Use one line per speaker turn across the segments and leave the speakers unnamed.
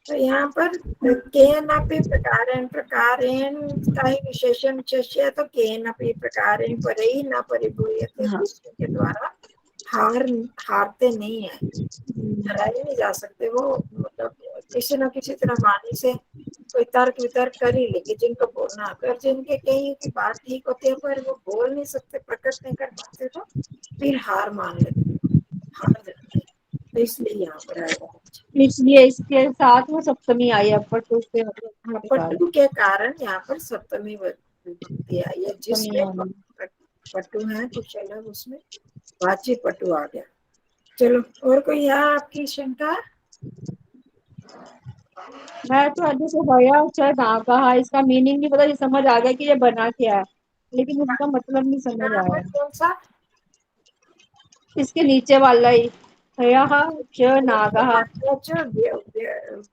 तो यहाँ पर केन अपि प्रकारेण प्रकारेण का ही विशेषण विशेष्य है, तो केन अपि प्रकारेण परैः न परिभूयते,
हाँ।
दूसरे के द्वारा हारते नहीं है, हराए नहीं जा सकते वो। मतलब किसी न किसी तरह वाणी से कोई तर्क वितर्क कर ही लेंगे, जिनको बोलना, अगर जिनके कहीं की बात ठीक होती है पर वो बोल नहीं सकते, प्रकट नहीं कर पाते, तो फिर हार मान लेते, हार जाते हैं। तो इसलिए यहाँ पर आएगा।
इसलिए इसके साथ वो सप्तमी आई है, पट्टू के
हाँ,
कारण।
पट्टू के कारण यहाँ पर सप्तमी विभक्ति आई है,
सप्तमी
जिसमें
आई।
पट्टू है कुछ अलग, उसमें वाची पट्टू आ गया। चलो, और कोई है आपकी शंका?
मैं तो अभी से भैया चाहे ना कहा, इसका मीनिंग नहीं पता, ये समझ आ गया कि ये बना क्या है, लेकिन उसका मतलब नहीं समझ
कहाँ पर
आया।
कौन सा?
इसके नीचे वाला ही, भैया च नागः।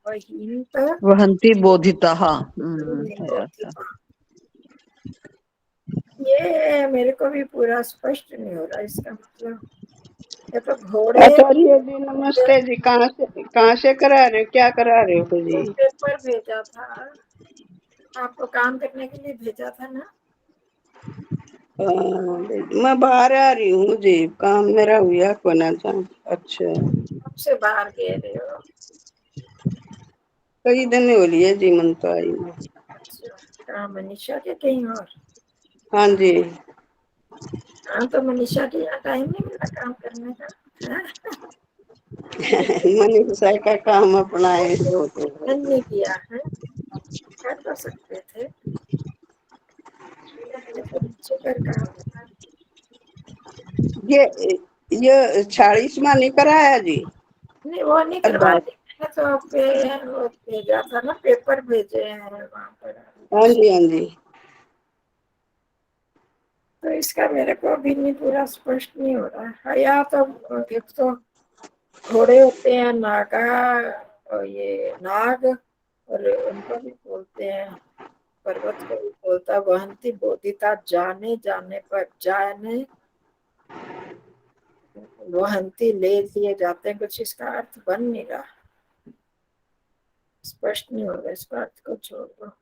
वहींत
वहंती बोधिता। है था।
ये मेरे को भी पूरा स्पष्ट नहीं हो रहा इसका मतलब। ये तो घोड़े
आचार्य जी नमस्ते जी, कहाँ से करा रहे हो, क्या करा रहे हो जी?
पेपर भेजा था, आपको काम करने के लिए भेजा था ना।
मैं बाहर आ रही हूँ जी, काम मेरा हुआ कोना था। अच्छा,
कब से बाहर गए रहे हो?
कई दिन हो लिए जी, मन तो आई मैं।
अच्छा, कहाँ, मनीषा के कहीं और?
हाँ जी।
हाँ, तो मनीषा के यहाँ टाइम नहीं मिला काम करने का, हाँ?
मनीषा का काम अपना है जो तो है।
नहीं किया है, कर तो सकते थे, ये तो नीचे कर काम है।
ये 46वां नहीं कराया जी?
नहीं, वो नहीं करवा
अरदास।
दी मैंने, तो वो भेजा था ना, पेपर भेजे हैं वहां पर।
हाँ जी, हाँ जी।
तो इसका मेरे को अभी नहीं पूरा स्पष्ट नहीं हो रहा है। या तो एक तो घोड़े होते हैं नागा, और ये नाग, और उनको भी बोलते हैं, पर्वत को भी बोलता है वहंती बोधिता, जाने जाने पर, जाने वहंती ले लिए जाते हैं, कुछ इसका अर्थ बन नहीं रहा, स्पष्ट नहीं हो रहा, इसका अर्थ को छोड़ दो।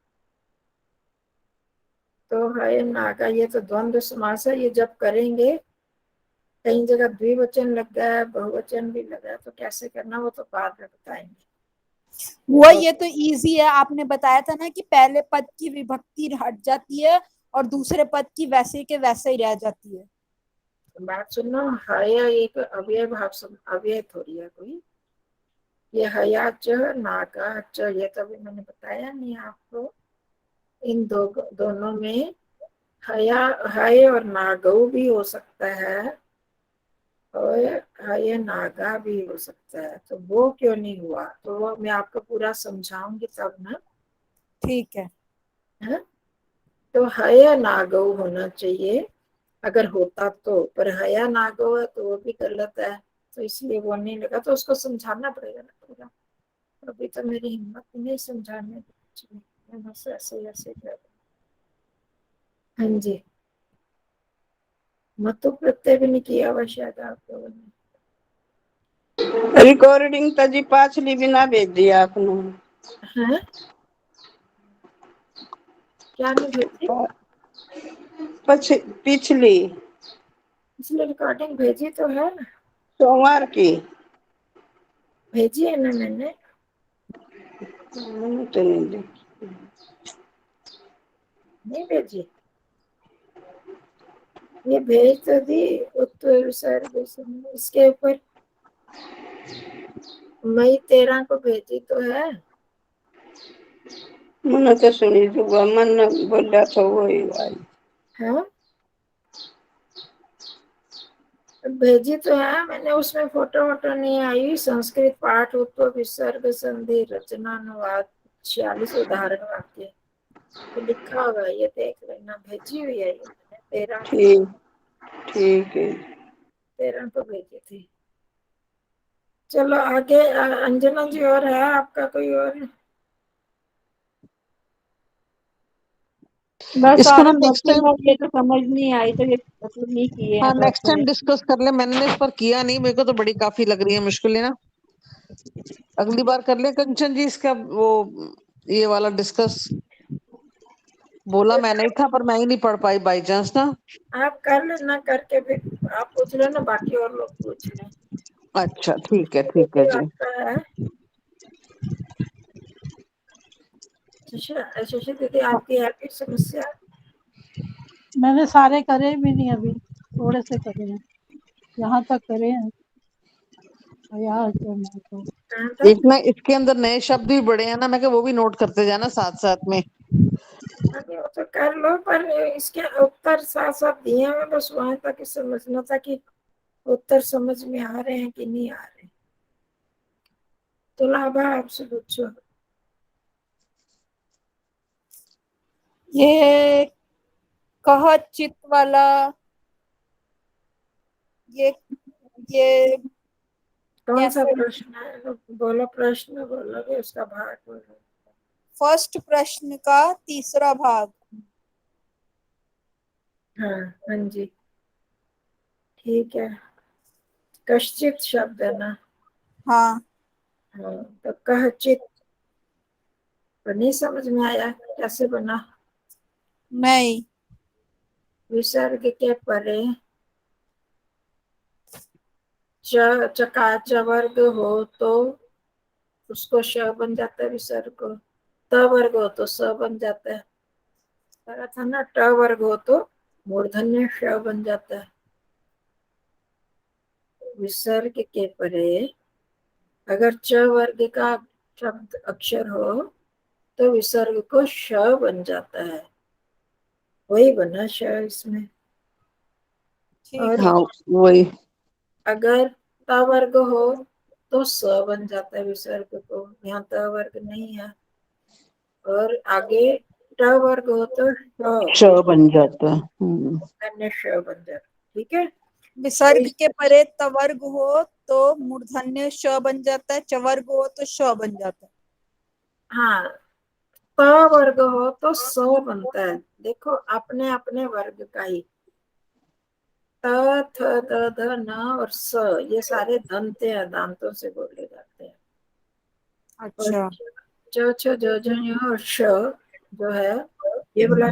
तो है नागा, ये तो द्वंद्व समास है, ये जब करेंगे, कई जगह द्विवचन लग गया है, बहुवचन भी लगा है, तो कैसे करना वो तो बाद में बताएंगे।
वो ये तो इजी है, आपने बताया था ना कि पहले पद की विभक्ति हट जाती है और दूसरे पद की वैसे के वैसे ही रह जाती है।
बात सुनना, हया एक अव्यय भाव, अव्यय थोड़ी है कोई, ये हया च नागा च, ये तो अभी मैंने बताया नहीं आपको। इन दोनों में हया, हय और नागौ भी हो सकता है, और हय नागा भी हो सकता है, तो वो क्यों नहीं हुआ, तो वो मैं आपको पूरा समझाऊंगी तब ना।
ठीक है।
है? तो हय नागौ होना चाहिए अगर होता तो, पर हया नागौ है तो वो भी गलत है, तो इसलिए वो नहीं लगा, तो उसको समझाना पड़ेगा ना पूरा। अभी तो मेरी हिम्मत नहीं समझाने की, मैं बस ऐसे ऐसे कर रही हूँ। हाँ जी, मतु प्रत्यय भी नहीं किया हुआ शायद आप लोगों ने।
रिकॉर्डिंग तो जी पाछली भी ना भेज दिया आपने।
हैं? क्या नहीं भेजी?
पिछली
इसलिए रिकॉर्डिंग भेजी तो है ना,
सोमवार की।
भेजी है ना मैंने।
मैंने तो नहीं देखी।
नहीं भेजी, ये भेज तो दी, उत्तर सर्विस इसके ऊपर, मई 13 को भेजी तो है।
मैंने तो सुनी जो मन बोला था वही आई।
हाँ, भेजी तो है मैंने, उसमें फोटो वोटो नहीं आई। संस्कृत पाठ उत्तर विसर्ग संधि रचना अनुवाद 46 उदाहरण वाक्य, तो लिखा हुआ है, ये देख लेना, भेजी हुई है ये मैंने 13 को,
ठीक, ठीक है।
13 को भेजी थी। चलो आगे, अंजना जी और है आपका कोई और?
बस
इसको
सारे
ना नेक्स्ट
क्वेश्चन
टाइम,
में ये तो समझ नहीं आई, तो ये मतलब नहीं किए हैं
हाँ नेक्स्ट टाइम
प्रॉपर।
डिस्कस कर ले, मैंने इस पर किया नहीं, मेरे को तो बड़ी काफी लग रही है मुश्किल है ना। अगली बार कर ले कंचन जी इसका वो ये वाला डिस्कस। बोला मैंने ही था पर मैं ही नहीं पढ़ पाई बाई चांस ना।
आप कर लेना, करके फिर आप पूछ लेना, बाकी और लोग पूछ लें।
अच्छा ठीक है जी।
आपका है शशि दीदी, आपकी है कोई समस्या?
मैंने सारे करे भी नहीं, अभी थोड़े से करे हैं, यहाँ तक करे हैं। यार तो मैं तो
कहाँ तक?
देखना इसके अंदर नए शब्द भी बड़े हैं ना, मैं वो भी नोट करते जाना साथ साथ में।
अभी वो तो कर लो, पर इसके उत्तर साथ साथ दिए हुए, बस वहां तक समझना था कि उत्तर समझ में आ रहे हैं कि नहीं आ रहे। तो लाभा आपसे पूछो।
ये कह चित वाला, ये
कौन सा
कैसे?
प्रश्न है? बोलो, प्रश्न बोलोगे, उसका भाग बोलो।
फर्स्ट प्रश्न का तीसरा भाग।
हाँ हाँ जी, ठीक है। कश्चित शब्द है ना?
हाँ,
हाँ, तो कहचित तो नहीं समझ में आया कैसे बना?
नहीं।
विसर्ग के परे चका वर्ग हो तो उसको श बन जाता है, विसर्ग को। त वर्ग हो तो स बन जाता है। कहा था ना, ट वर्ग हो तो मूर्धन्य श बन जाता है। विसर्ग के परे अगर च वर्ग का शब्द अक्षर हो तो विसर्ग को श बन जाता है। वही बना श इसमें।
ठीक
और
है।
हाँ वही।
अगर त वर्ग हो तो स बन जाता है विसर्ग को, यहाँ त वर्ग नहीं है। और आगे ट वर्ग हो तो
श बन जाता है।
अन्य श बन जाता है। ठीक है।
विसर्ग के परे तवर्ग हो तो मूर्धन्य श बन जाता है, चवर्ग हो तो श बन जाता है।
हाँ, त वर्ग हो तो स बनता है। देखो, अपने अपने वर्ग का ही। त, थ, द, ध, न और स, ये सारे दंते हैं, दांतों से बोले जाते हैं। और
अच्छा।
च, छ, ज, झ, ञ और श जो है, ये वाला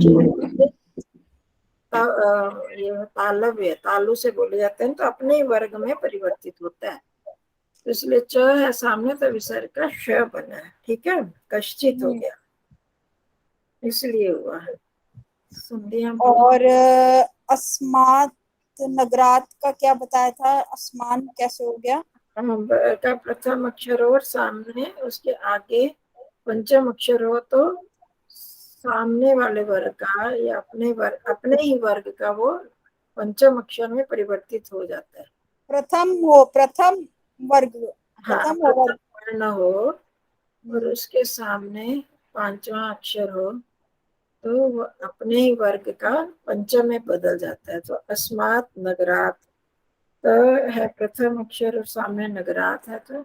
ये तालव्य है, तालु से बोले जाते हैं, तो अपने ही वर्ग में परिवर्तित होता है। तो इसलिए च है सामने, तो विसर्ग का श बना है। ठीक है, कश्चित हो गया, इसलिए हुआ है। संधियां बोलो।
और अस्मात नगरात का क्या बताया था? अस्मान कैसे हो गया?
का प्रथम अक्षर हो और सामने उसके आगे पंचम अक्षर हो तो सामने वाले वर्ग का या अपने ही वर्ग का वो पंचम अक्षर में परिवर्तित हो जाता है।
प्रथम वर्ग,
हाँ,
प्रथम
प्रथम
वर्ग।
वर्ण हो और उसके सामने पांचवा अक्षर हो तो वो अपने ही वर्ग का पंचम में बदल जाता है। तो अस्मात नगरात, त है प्रथम अक्षर और सामने नगरात है, तो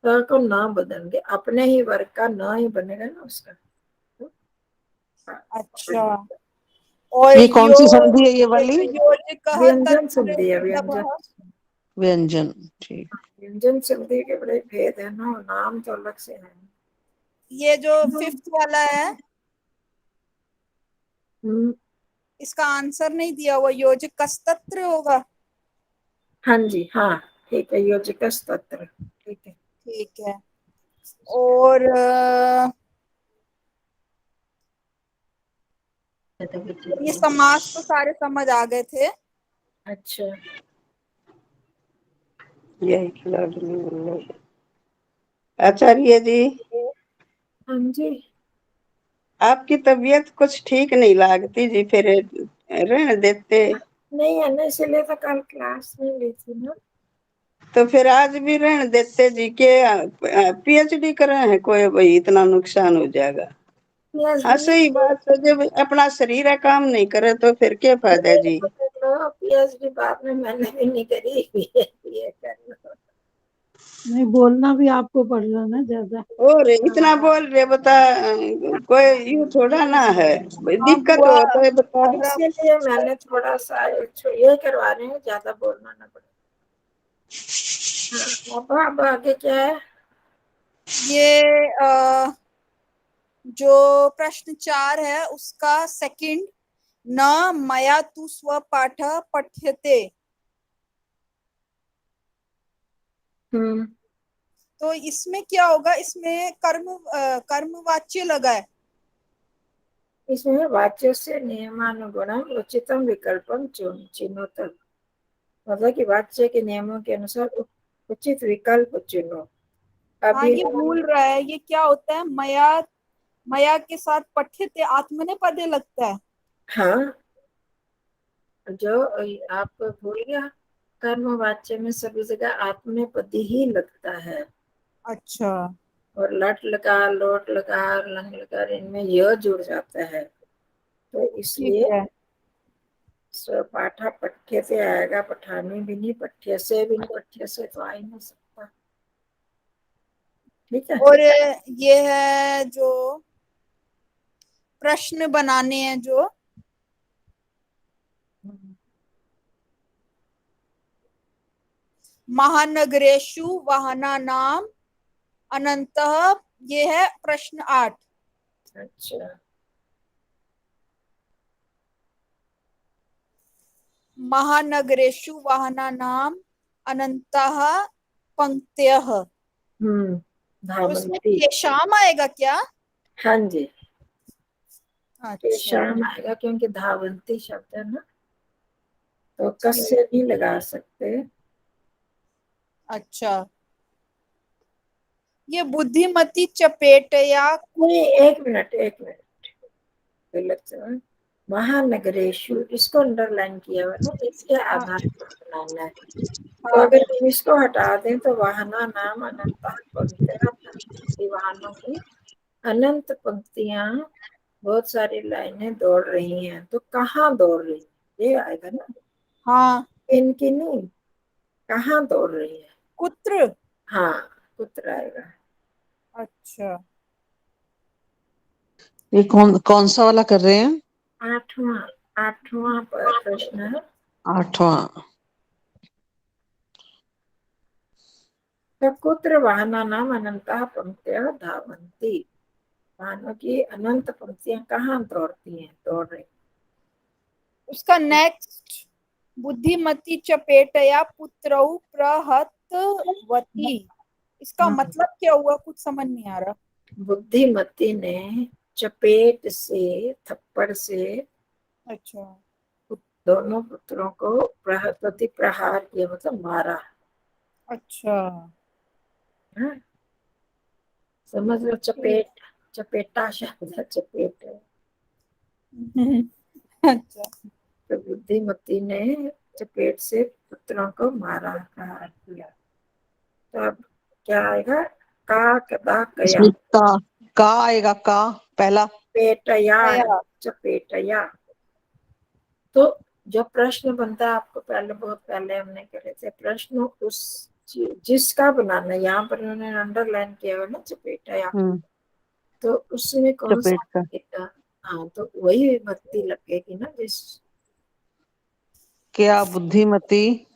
त को न बदलेंगे, अपने ही वर्ग का न ही बनेगा ना उसका।
अच्छा। और
ये कौन सी संधि है ये वाली?
योजिकः
व्यंजन
तत्र
संधि है, व्यंजन।
विलभः।
व्यंजन। ठीक।
व्यंजन संधि के बड़े भेद है ना, नाम तो अलग से है।
ये जो फिफ्थ वाला है,
हम्म,
इसका आंसर नहीं दिया हुआ, योजिकस्तत्र होगा।
हाँ जी, हाँ ठीक है, योजिकस तत्र, ठीक है।
ठीक है। और ये समास तो सारे समझ आ गए थे।
अच्छा,
यही खिलाड़ी में बोल रहे। आचार्य जी,
हाँ जी।
आपकी तबीयत कुछ ठीक नहीं लगती जी, फिर रहने देते।
नहीं है ना, इसीलिए तो कल क्लास नहीं ली थी ना।
तो फिर आज भी रहने देते जी के पीएचडी कर रहे हैं कोई, भाई इतना नुकसान हो जाएगा। हाँ
पीएचडी
सही बात है, जब अपना शरीर काम नहीं करे तो फिर क्या फायदा जी।
पीएचडी बाद में मैंने भी नहीं करी, ये कर लो।
नहीं, बोलना भी आपको पड़ रहा ना ज्यादा।
और इतना बोल रहे बता, कोई यूं थोड़ा ना है, भाई
हाँ
दिक्कत
बुआ,
होता है बता।
इसीलिए मैंने थोड़ा सा ये करवा रही हूँ, ज्यादा बोलना ना पड़े। हाँ, अब आगे क्या है?
ये जो प्रश्न 4 है उसका सेकंड, न मया तु स्वपाठ पठ्यते, तो इसमें क्या होगा? इसमें कर्मवाच्य लगा है।
इसमें वाच्य से नियमानुगुणम उचितम विकल्पम चिन्होत, मतलब कि वाच्य के नियमों के अनुसार उचित विकल्प चुनो।
हाँ,
अभी
ये भूल रहा है। ये क्या होता है? मया के साथ पठ्यते आत्मनेपदे लगता है।
हाँ, जो आप भूल गया, कर्मवाच्य में सभी जगह आत्मनेपदी ही लगता है,
अच्छा,
और लट लकार, लोट लकार, लंग लकार, इनमें यह जुड़ जाता है, तो
ठीक
इसलिए
है।
स्वपाठा पठ्य से आएगा, पठानी भी नहीं, पठ्य से भी नहीं, पठ्य से तो आ ही नहीं सकता। ठीक है।
और ये है जो प्रश्न बनाने हैं, जो महानगरेषु वाहनानाम अनंतः, ये है प्रश्न 8।
अच्छा,
महानगरेषु वाहनानाम अनंतः पंक्तयः, तो इसमें
धावन्ति।
तेषाम आएगा क्या?
हाँ जी,
अच्छा,
शाम आएगा, क्योंकि धावन्ती शब्द है ना, तो कस से भी लगा सकते।
अच्छा। ये बुद्धिमती चपेट या
नहीं, एक मिनट, गलत से महानगरेशु, इसको अंडरलाइन किया हुआ ना, इसके आधार पर बनाना है। तो
हाँ,
अगर हम इसको हटा दें तो वाहना नाम अनंत पंक्तियां, वाहनों की अनंत पंक्तियां, बहुत सारी लाइनें दौड़ रही हैं, तो कहाँ दौड़ रही है, ये आएगा ना।
हाँ।
इनकी नहीं, कहाँ दौड़ रही है।
कुत्र।
हाँ, पुत्र आएगा।
अच्छा,
ये कौन कौन सा वाला कर रहे हैं?
आठवां, आठवां प्रश्न है।
8वां।
तो कुत्र वाहनानाम अनंता पंक्तियां धावन्ति, वाहनों की अनंत पंक्तियां कहाँ दौड़ती हैं, दौड़ रही।
उसका नेक्स्ट, बुद्धिमती चपेटया पुत्रौ प्रहतवती, इसका मतलब क्या हुआ? कुछ समझ नहीं आ रहा।
बुद्धिमती ने चपेट से, थप्पड़ से
अच्छा,
दोनों पुत्रों को प्रहतवती, प्रहार किया, मतलब मारा।
अच्छा।
हाँ? समझ लो, चपेट, चपेटा शब्द है, चपेट है।
अच्छा,
तो बुद्धिमती ने चपेट से पुत्रों को मारा, प्रहार किया। तो अब क्या आएगा, का कदा कया,
इसमें का आएगा, का पहला।
पेटया,
गया।
चपेटया। तो जो प्रश्न बनता है, आपको पहले, बहुत पहले हमने करे थे प्रश्न, उस जिसका बनाना, यहाँ पर उन्होंने अंडरलाइन किया हुआ ना, चपेटया, तो उसमें कौन सा
चपेट का।
लगेगा? हाँ, तो वही विभक्ति लगेगी ना, जिस
क्या बुद्धिमती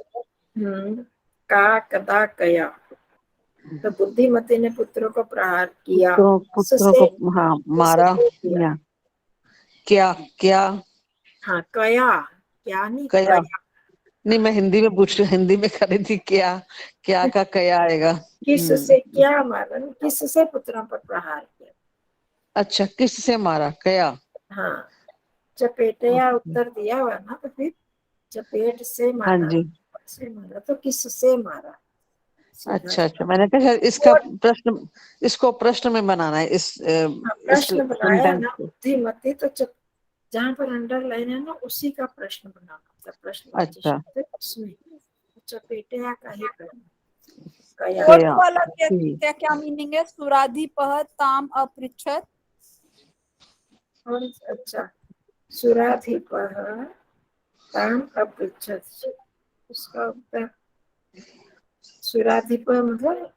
का कदा कया। तो बुद्धिमती ने पुत्रों को प्रहार किया,
पुत्रों
ससे,
को, हाँ, मारा
किया।
या क्या, क्या
हाँ, कया, क्या नहीं,
कया।
कया।
नहीं, मैं हिंदी में पूछ रही, हिंदी में कर रही थी, क्या क्या का कया आएगा।
किससे क्या मारा, किससे पुत्रों पर प्रहार किया।
अच्छा, किस से मारा, कया।
हाँ, चपेटया उत्तर दिया हुआ ना, तो फिर चपेट से
हाँ
मारा,
जी।
से मारा, तो किससे मारा, सीधा।
अच्छा अच्छा, मैंने कहा शायद इसका प्रश्न, इसको प्रश्न में बनाना है, इस
प्रश्न बनाया
सेंटेंस
ना
को।
बुद्धिमती, तो जहाँ पर अंडरलाइन है ना, उसी का प्रश्न बनाना, मतलब प्रश्नवाची
अच्छा,
शब्द उसमें चपेटया का ही करना, कया।
फोर्थ
कया,
वाला क्या
ठीक।
क्या क्या मीनिंग है? सुराधिपः ताम अपृच्छत।
और अच्छा, सुराधिपः ताम अपृच्छत, उसका उत्तर, सुराधिपः मतलब,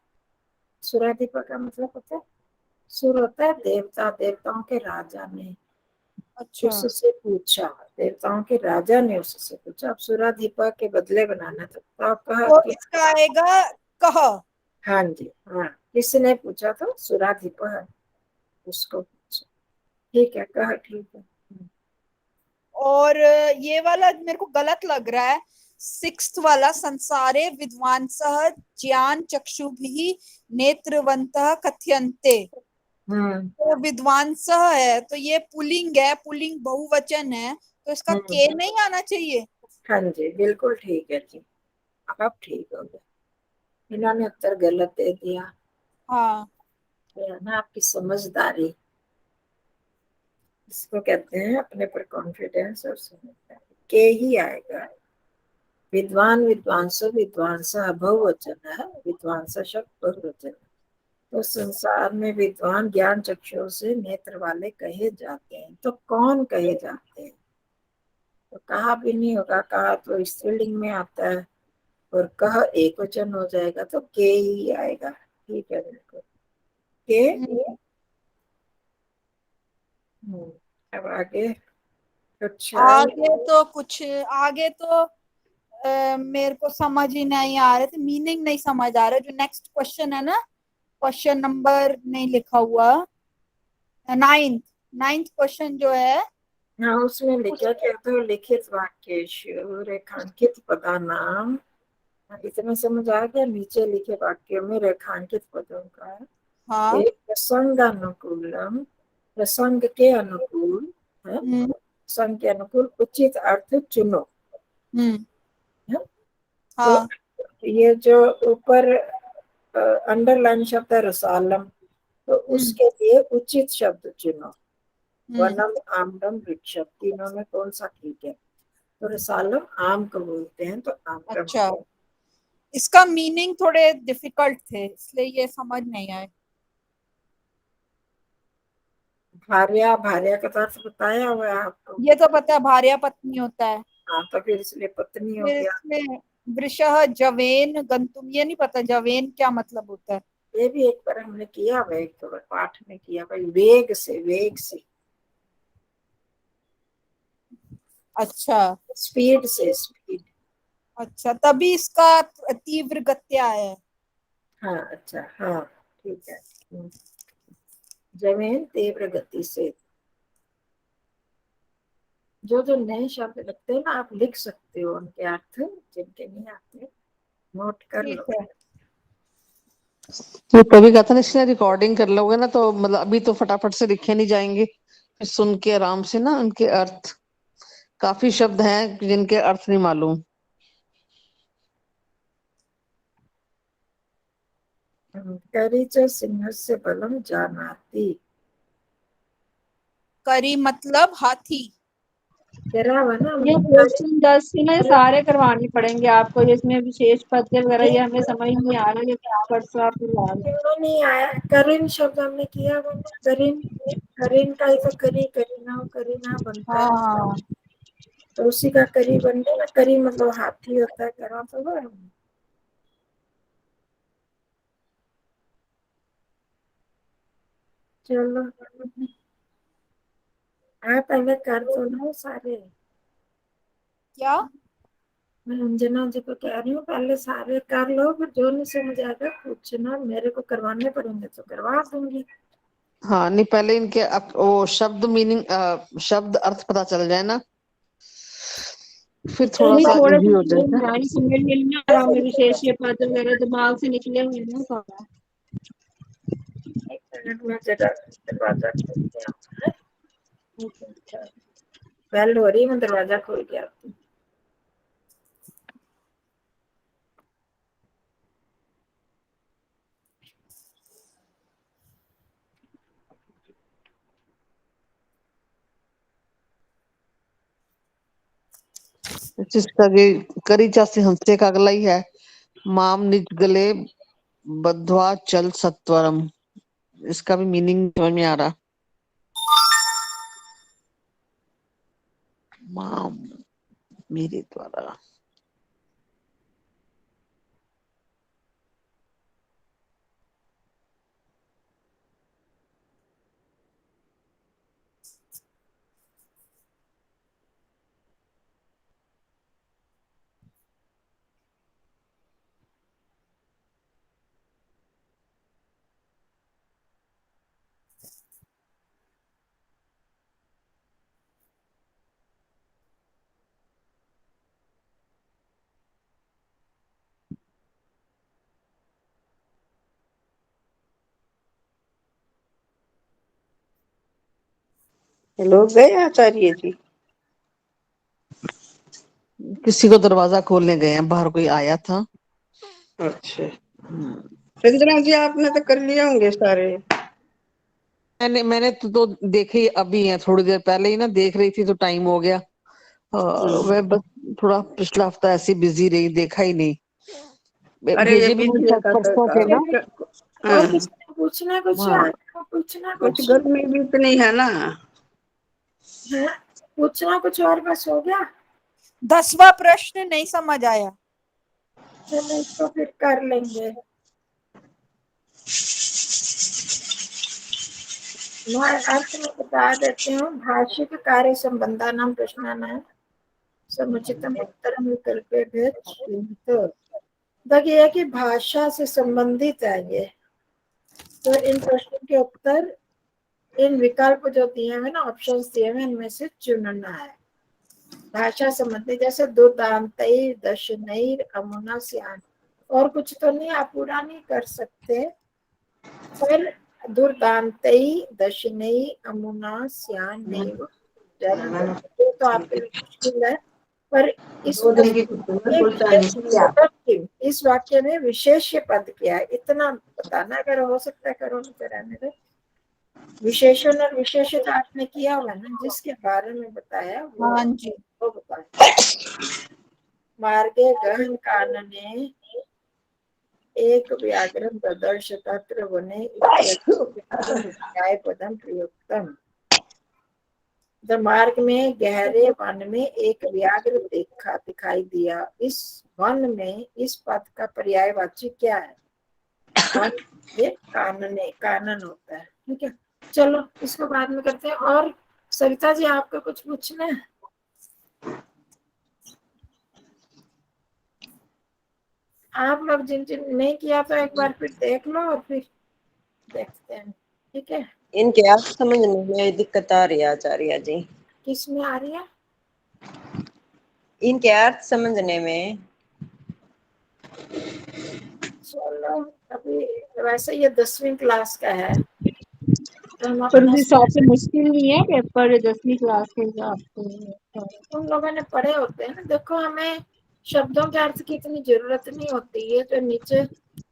सुराधिपः का मतलब होता है, सुर होता है देवता, देवताओं के राजा ने
अच्छा,
उससे पूछा, देवताओं के राजा ने उससे पूछा। अब सुराधिपा के बदले बनाना था, तो आप कहा
तो
कि
इसका आएगा कह।
हाँ जी, हाँ, किसने पूछा था? सुराधिप है, उसको पूछा। ठीक है, कहा ठीक है।
और ये वाला मेरे को गलत लग रहा है, सिक्स्थ वाला, संसारे विद्वांसः ज्ञान चक्षुभिः नेत्रवन्तः कथ्यन्ते।
हम्म
तो विद्वांसः है तो ये पुल्लिंग है, पुल्लिंग बहुवचन है, तो इसका के
हम्म,
नहीं आना चाहिए।
हाँ जी, बिल्कुल ठीक है जी, अब ठीक हो गया। इन्होंने उत्तर गलत दे दिया।
हाँ
ये है ना आपकी समझदारी, इसको कहते हैं अपने पर कॉन्फिडेंस और समझदारी। के ही आएगा। विद्वान, विद्वांसो, विद्वांसा बहुवचन है, विद्वांसा शब्द बहुवचन है। तो संसार में विद्वान ज्ञान चक्षुओं से नेत्र वाले कहे जाते हैं। तो कौन कहे जाते हैं? तो कहा भी नहीं होगा, कहा तो स्त्रीलिंग में आता है, और कह एक वचन हो जाएगा, तो के ही आएगा। ठीक है, बिल्कुल के।
हम्म।
अब आगे कुछ है?
आगे तो कुछ, आगे तो मेरे को समझ ही नहीं आ रहे थे, मीनिंग नहीं समझ आ रहा। जो नेक्स्ट क्वेश्चन है ना, क्वेश्चन नंबर नहीं लिखा हुआ, नाइन्थ, नाइन्थ क्वेश्चन जो है,
हाँ, उसमें लिखा क्या? तो लिखित वाक्येषु रेखांकित पदानाम। इतने समझ आ गया? नीचे लिखे वाक्यों में रेखांकित पदों का
हाँ।
एक प्रसंग अनुकूलम, प्रसंग के अनुकूल है,
हम्म।
प्रसंग के अनुकूल उचित अर्थ चुनो।
हम्म।
है? तो
हाँ।
ये जो ऊपर अंडरलाइन शब्द है रसालम, तो
हम्म।
उसके लिए उचित शब्द चुनो।
हम्म।
वनम, आम्रम, वृक्षम, तीनों में कौन सा ठीक है? तो रसालम आम को बोलते हैं, तो आम्रम
अच्छा,
हो गया।
इसका मीनिंग थोड़े डिफिकल्ट थे, इसलिए ये समझ नहीं आए।
भार्या, भार्या का तो अर्थ बताया हुआ है आपको।
ये तो पता है, भार्या पत्नी होता है।
हाँ, तो फिर इसलिए पत्नी हो
फिर
गया।
इसमें वृषः जवेन गंतुम, ये नहीं पता जवेन क्या मतलब होता है।
ये भी एक बार हमने किया हुआ, एक तो पाठ में किया भाई, वेग से, वेग से,
अच्छा।
स्पीड से, स्पीड।
अच्छा, तभी इसका तीव्र गत्या है।
हाँ, अच्छा, हाँ, ठीक है। जमीन तीव्र गति से। जो जो नए शब्द लगते हैं ना, आप लिख सकते हो उनके अर्थ, जिनके नहीं आते नोट कर
ठीक
लो।
है।
तो कभी कहता ना इसने रिकॉर्डिंग कर लोगे ना, तो मतलब अभी तो फटाफट से लिखे नहीं जाएंगे, फिर सुन के आराम से ना उनके अर्थ। काफी शब्द हैं जिनके अर्थ नहीं मालूम।
करी च सिंहस्य बलम जानाति।
करी मतलब हाथी।
तेरा हुआ ना
ये
करी।
क्वेश्चन 10 के ना सारे करवाने पड़ेंगे आपको, जिसमें विशेष पद वगैरह ये
नहीं,
हमें समझ नहीं आ रहा, ये परसों आप ला रहे हैं।
क्यों नहीं आया? करीन शब्द हमने किया हुआ ना, करीन। करीन का ही तो करी, करीना, करीना बनता है।
हाँ।
तो उसी का करी बन गया ना। करी मतलब हाथी होता है, करा तो हुआ हमने। चलो, आप पहले कर तो लो सारे।
क्या?
मैं अंजना जी को कह रही हूँ, पहले सारे कर लो, फिर जो नहीं समझ आएगा पूछना, मेरे को करवाने पड़ेंगे तो करवा दूंगी।
हाँ, नहीं पहले इनके वो शब्द मीनिंग, शब्द अर्थ पता चल जाए ना, फिर थोड़ा
नहीं
सा
थोड़े
इजी
से
हो जाएगा।
पुरानी समझ में आ रहा, हमें विशेष ये पद वगैरह दिमाग से निकले हुए हैं सारा।
एक मिनट में जरा दरवाजा खोल के आऊँ, है? अच्छा, बेल हो रही, मैं दरवाजा खोल के आती हूँ।
जिसका ये करी चासे हंसे का अगला ही है, माम निज गले बद्ध्वा चल सत्वरम। इसका भी मीनिंग समझ में आ रहा। माम, मेरे द्वारा।
लोग गए आचार्य जी?
किसी को दरवाजा खोलने गए हैं, बाहर कोई आया था।
अच्छा, रंजना जी आपने तो कर लिए होंगे सारे।
मैंने तो देखे ही अभी है, थोड़ी देर पहले ही ना देख रही थी तो टाइम हो गया। मैं बस थोड़ा पिछला हफ्ता ऐसी बिजी रही, देखा ही नहीं।
अरे ये
भेजे भी नहीं
बीच
शायद,
का
परसों थे ना।
और
हाँ,
किसी ने पूछना कुछ
हाँ,
पूछना
कुछ
कुछ
गर्मी भी इतनी है ना।
है, पूछना कुछ और बस हो गया।
10वां प्रश्न नहीं समझ आया।
चलो इसको फिर कर लेंगे। मैं अर्थ में बता देती हूँ। भाषिक कार्य संबंधा नाम प्रश्नानां समुचितम उत्तरम विकल्पे भेद। देखिए है कि भाषा से संबंधित है ये, तो इन प्रश्नों के उत्तर इन विकल्प जो दिए हुए ना, ऑप्शन दिए हुए, इनमें से चुनना है। भाषा संबंधी जैसे दुर्दांतैर दशनैर अमुना स्यान, और कुछ तो नहीं, आप पूरा नहीं कर सकते, पर दुर्दांतैर दशनैर अमुना स्यान नैव जरन, ये तो आपके लिए मुश्किल है। पर इस वाक्य में विशेष्य पद क्या है, इतना बताना। अगर हो सकता है करो, नहीं तो रहने दो। विशेषण और विशेषण आपने किया हुआ ना, जिसके बारे में बताया
हाँ जी।
वो बताया। मार्गे गहन कानने एक व्याघ्रम ददर्श तत्र वने इत्यादि पदम प्रयुक्तम। द मार्ग में गहरे वन में एक व्याघ्र दिखाई दिया। इस वन में इस पद का पर्यायवाची क्या है? वन ये कानने, कानन होता है। ठीक है, चलो इसको बाद में करते हैं। और सविता जी आपको कुछ पूछना है? आप लोग जिन जिन नहीं किया तो एक बार फिर देख लो और फिर देखते हैं। ठीक है,
इनके आप समझने में दिक्कत आ रही है आचार्य जी।
किस में आ रही है?
इनके अर्थ समझने में।
चलो अभी वैसे ये 10वीं क्लास का है, तो हम
पर उस
अपने
हिसाब से मुश्किल नहीं है पेपर 10वीं क्लास के हिसाब से।
उन लोगों ने पढ़े होते हैं ना। देखो, हमें शब्दों के अर्थ की इतनी जरूरत नहीं होती है, जो नीचे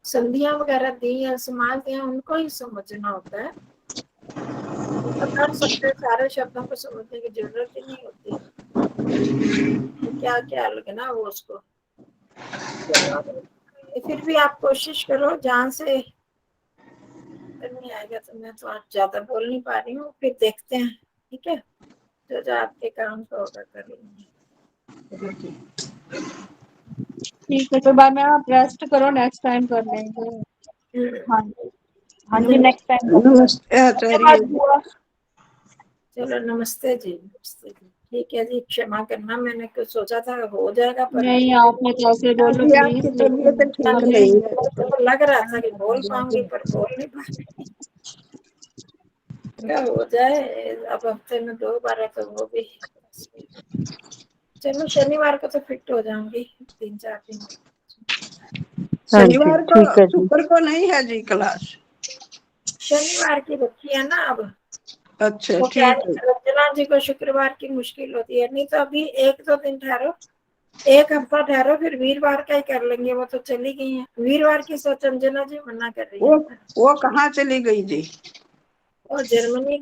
संधियां वगैरह दी है, समास दिए हैं, उनको ही समझना होता है। तो कर सकते हैं, सारे शब्दों को समझने की जरूरत ही नहीं होती। तो क्या क्या लगना वो उसको। चलो फिर भी आप कोशिश करो, जहाँ से नहीं आएगा तो मैं तो आज ज्यादा बोल नहीं पा रही हूँ, फिर देखते हैं। ठीक है, जो जो आपके काम का होगा कर लेंगे।
ठीक है, तो बाद में आप रेस्ट करो, नेक्स्ट टाइम कर लेंगे। हाँ जी, हाँ जी, नेक्स्ट टाइम कर लेंगे।
नमस्ते आचार्य
धन्यवाद
जी।
बुआ।
चलो नमस्ते जी, नमस्ते जी। ठीक है जी, क्षमा करना, मैंने कुछ सोचा था हो जाएगा, पर
नहीं, आपने तो ऐसे बोलो
अभी
प्लीज,
आपकी
लेकिन
तबीयत ठीक
मुझे
नहीं है।
तो लग रहा था कि बोल पाऊंगी, पर बोल नहीं पाऊंगी। क्या हो जाए, अब हफ्ते में 2 बार है तो वो भी। चलो शनिवार को तो फिट हो जाऊंगी, 3-4 दिन।
हाँ जी,
शनिवार को,
ठीक है जी।
शुक्र को नहीं है जी क्लास?
शनिवार की रखी है ना अब।
अच्छा
वो क्या
ठीक है।
रंजना जी को शुक्रवार की मुश्किल होती है, नहीं तो अभी 1-2 दिन ठहरो, 1 हफ्ता ठहरो, फिर वीरवार का ही कर लेंगे। वो तो चली गई है वीरवार की, सोच अंजना जी मना कर रही है।
वो कहाँ चली गई जी?
वो जर्मनी